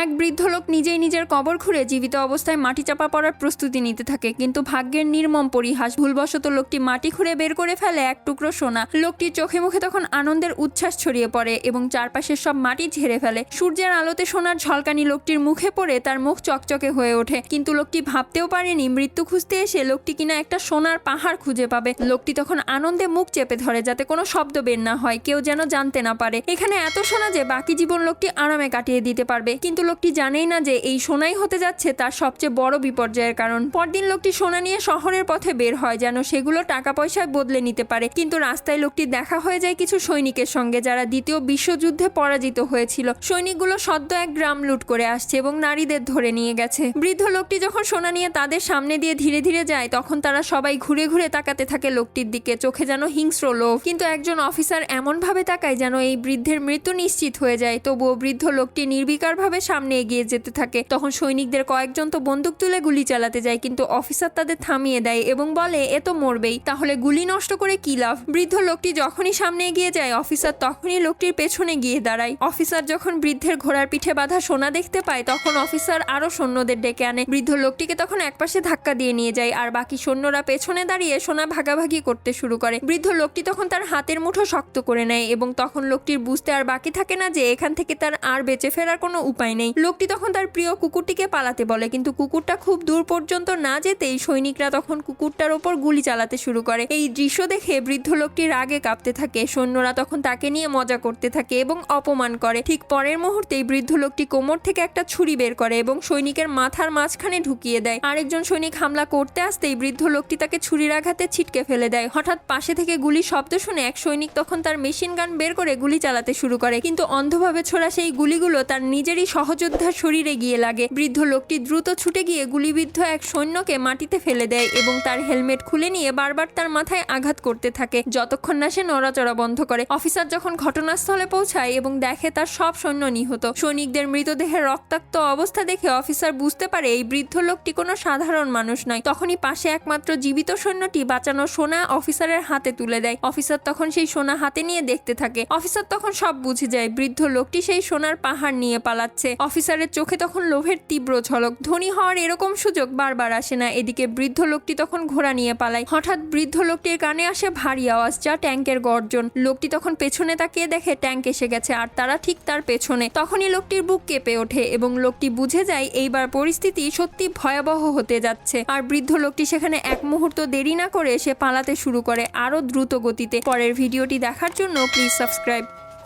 এক বৃদ্ধ লোক নিজেই নিজের কবর খুঁড়ে জীবিত অবস্থায় মাটি চাপা পড়ার প্রস্তুতি নিতে থাকে, কিন্তু ভাগ্যের নির্মম পরিহাস, ভুলবশত লোকটি মাটি খুঁড়ে বের করে ফেলে এক টুকরো সোনা। লোকটির চোখে মুখে তখন আনন্দের উচ্ছ্বাস ছড়িয়ে পড়ে এবং চারপাশের সব মাটি ঝেড়ে ফেলে। সূর্যের আলোতে সোনার ঝলকানি লোকটির মুখে পড়ে তার মুখ চকচকে হয়ে ওঠে, কিন্তু লোকটি ভাবতেও পারেনি মৃত্যু খুঁজতে এসে লোকটি কিনা একটা সোনার পাহাড় খুঁজে পাবে। লোকটি তখন আনন্দে মুখ চেপে ধরে যাতে কোনো শব্দ বের না হয়, কেউ যেন জানতে না পারে। এখানে এত সোনা যে বাকি জীবন লোকটি আরামে কাটিয়ে দিতে পারবে, কিন্তু লোকটি জানেই না যে এই সোনাই হতে যাচ্ছে তার সবচেয়ে বড় বিপর্যয়ের কারণ। পরদিন লোকটি সোনা নিয়ে শহরের পথে বের হয় যেন সেগুলো টাকা পয়সায় বদলে নিতে পারে, কিন্তু রাস্তায় লোকটির দেখা হয়ে যায় কিছু সৈনিকের সঙ্গে যারা দ্বিতীয় বিশ্বযুদ্ধে পরাজিত হয়েছিল। সৈনিকগুলো সদ্য এক গ্রাম লুট করে আসছে এবং নারীদের ধরে নিয়ে গেছে। বৃদ্ধ লোকটি যখন সোনা নিয়ে তাদের সামনে দিয়ে ধীরে ধীরে যায় তখন তারা সবাই ঘুরে ঘুরে তাকাতে থাকে লোকটির দিকে, চোখে যেন হিংস্র লোভ। কিন্তু একজন অফিসার এমন ভাবে তাকায় যেন এই বৃদ্ধের মৃত্যু নিশ্চিত হয়ে যায়। তবুও বৃদ্ধ লোকটি নির্বিকারভাবে সামনে এগিয়ে যেতে থাকে। তখন সৈনিকদের কয়েকজন তো বন্দুক তুলে গুলি চালাতে যায়, কিন্তু অফিসার তাদের থামিয়ে দেয় এবং বলে এ তো মরবেই, তাহলে গুলি নষ্ট করে কি লাভ। বৃদ্ধ লোকটি যখনই সামনে এগিয়ে যায় অফিসার তখনই লোকটির পেছনে গিয়ে দাঁড়ায়। অফিসার যখন বৃদ্ধের ঘোড়ার পিঠে বাঁধা সোনা দেখতে পায় তখন অফিসার আরো সৈন্যদের ডেকে আনে। বৃদ্ধ লোকটিকে তখন একপাশে ধাক্কা দিয়ে নিয়ে যায় আর বাকি সৈন্যরা পেছনে দাঁড়িয়ে সোনা ভাগাভাগি করতে শুরু করে। বৃদ্ধ লোকটি তখন তার হাতের মুঠো শক্ত করে নেয় এবং তখন লোকটির বুঝতে আর বাকি থাকে না যে এখান থেকে তার আর বেঁচে ফেরার কোনো উপায় নেই। লোকটি তখন তার প্রিয় কুকুরটিকে পালাতে বলে, কিন্তু কুকুরটা খুব দূর পর্যন্ত না যেতেই সৈনিকরা তখন কুকুরটার ওপর গুলি চালাতে শুরু করে। এই দৃশ্য দেখে বৃদ্ধ লোকটি রাগে কাঁপতে থাকে। সৈন্যরা তখন তাকে নিয়ে মজা করতে থাকে এবং অপমান করে। ঠিক পরের মুহূর্তেই বৃদ্ধ লোকটি কোমর থেকে একটা ছুরি বের করে এবং সৈনিকের মাথার মাঝখানে ঢুকিয়ে দেয়। আরেকজন সৈনিক হামলা করতে আসতেই বৃদ্ধ লোকটি তাকে ছুরির আঘাতে ছিটকে ফেলে দেয়। হঠাৎ পাশে থেকে গুলির শব্দ শুনে এক সৈনিক তখন তার মেশিন গান বের করে গুলি চালাতে শুরু করে, কিন্তু অন্ধভাবে ছোড়া সেই গুলিগুলো তার নিজেরই সহযোদ্ধার শরীরে গিয়ে লাগে। বৃদ্ধ লোকটি দ্রুত ছুটে গিয়ে গুলিবিদ্ধ এক সৈন্যকে মাটিতে ফেলে দেয় এবং তার হেলমেট খুলে নিয়ে বারবার তার মাথায় আঘাত করতে থাকে যতক্ষণ না সে নড়াচড়া বন্ধ করে। অফিসার যখন ঘটনাস্থলে পৌঁছায় এবং দেখে তার সব সৈন্য নিহত। সৈনিকদের মৃতদেহের রক্তাক্ত অবস্থা দেখে অফিসার বুঝতে পারে এই বৃদ্ধ লোকটি কোনো সাধারণ মানুষ নয়। তখনই পাশে একমাত্র জীবিত সৈন্যটি বাঁচানো সোনা অফিসারের হাতে তুলে দেয়। অফিসার তখন সেই সোনা হাতে নিয়ে দেখতে থাকে। অফিসার তখন সব বুঝে যায়, বৃদ্ধ লোকটি সেই সোনার পাহাড় নিয়ে পালাচ্ছে। অফিসারের চোখে তখন লোভের তীব্র ঝলক। ধনী হওয়ার এরকম সুযোগ বারবার আসে না। এদিকে বৃদ্ধ লোকটি তখন ঘোড়া নিয়ে পালায়। হঠাৎ বৃদ্ধ লোকটির কানে আসে ভারী আওয়াজ, যা ট্যাঙ্কের গর্জন। লোকটি তখন পেছনে তাকিয়ে দেখে ট্যাঙ্ক এসে গেছে আর তারা ঠিক তার পেছনে। তখনই লোকটির বুক কেঁপে ওঠে এবং লোকটি বুঝে যায় এইবার পরিস্থিতি সত্যি ভয়াবহ হতে যাচ্ছে। আর বৃদ্ধ লোকটি সেখানে এক মুহূর্ত দেরি না করে সে পালাতে শুরু করে আরো দ্রুত গতিতে। পরের ভিডিওটি দেখার জন্য প্লিজ সাবস্ক্রাইব।